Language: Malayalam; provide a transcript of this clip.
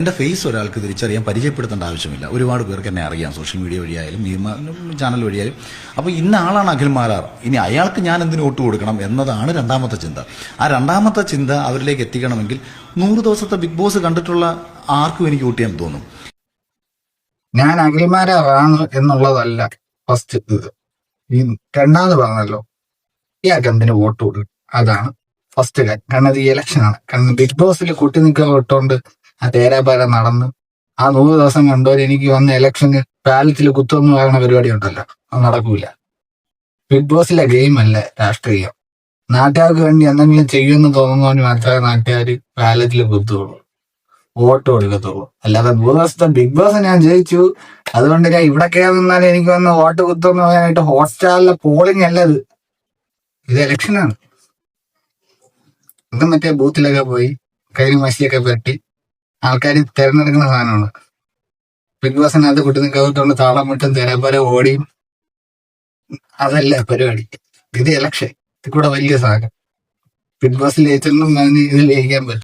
എൻ്റെ ഫേസ് ഒരാൾക്ക് തിരിച്ചറിയാൻ പരിചയപ്പെടുത്തേണ്ട ആവശ്യമില്ല. ഒരുപാട് പേർക്ക് എന്നെ അറിയാം, സോഷ്യൽ മീഡിയ വഴിയായാലും ചാനൽ വഴിയായാലും. അപ്പോൾ ഇന്ന ആളാണ് അഖിൽ മാരാർ, ഇനി അയാൾക്ക് ഞാൻ എന്തിനു വോട്ട് കൊടുക്കണം എന്നതാണ് രണ്ടാമത്തെ ചിന്ത. ആ രണ്ടാമത്തെ ചിന്ത അവരിലേക്ക് എത്തിക്കണമെങ്കിൽ 100 ദിവസത്തെ ബിഗ് ബോസ് കണ്ടിട്ടുള്ള ആർക്കും എനിക്ക് വോട്ട് ചെയ്യാൻ തോന്നും. ഞാൻ അഖിൽ മാരാറാണ് എന്നുള്ളതല്ല ഫസ്റ്റ് ഇത്. ഈ രണ്ടാമത് പറഞ്ഞല്ലോ ഇയാൾക്ക് എന്തിനു വോട്ട് കൊടുക്കും, അതാണ് ഫസ്റ്റ് കാര്യം. കാരണം ഇത് ഇലക്ഷനാണ്. കാരണം ബിഗ് ബോസിൽ കുട്ടി നിൽക്കാൻ വിട്ടോണ്ട് ആ തേരാപാര നടന്ന് ആ 100 ദിവസം കണ്ടോര് എനിക്ക് വന്ന ഇലക്ഷന് ബാലറ്റിൽ കുത്തൊന്നും പറയുന്ന പരിപാടി ഉണ്ടല്ലോ, അത് നടക്കൂല. ബിഗ് ബോസിലെ ഗെയിം അല്ലേ രാഷ്ട്രീയം. നാട്ടുകാർക്ക് വേണ്ടി എന്തെങ്കിലും ചെയ്യുമെന്ന് തോന്നുന്നവന് മാത്രമേ നാട്ടുകാർ ബാലറ്റിൽ കുത്തുള്ളൂ, വോട്ട് കൊടുക്കത്തുള്ളൂ. അല്ലാതെ 100 ദിവസത്തെ ബിഗ് ബോസ് ഞാൻ ജയിച്ചു അതുകൊണ്ട് ഞാൻ ഇവിടെ കയറി നിന്നാലും എനിക്ക് വന്ന് വോട്ട് കുത്തുമെന്ന് പറയാനായിട്ട് ഹോട്ട്സ്റ്റാറിലെ പോളിംഗ് അല്ല ഇത് ഇലക്ഷനാണ്. ഇത് മറ്റേ ബൂത്തിലൊക്കെ പോയി കയ്യിൽ മഷിയൊക്കെ പെട്ടി ആൾക്കാർ തിരഞ്ഞെടുക്കുന്ന സാധനമാണ്. ബിഗ് ബോസിനകത്ത് കുട്ടി നിൽക്കാത്തോണ്ട് താളം മുട്ടും തിരപോലെ ഓടിയും അതല്ല പരിപാടി. ഇത് ഇലക്ഷൻ, ഇത് കൂടെ വലിയ സാധനം. ബിഗ് ബോസിൽ ജയിച്ചൊന്നും ഇതിൽ ജയിക്കാൻ പറ്റും.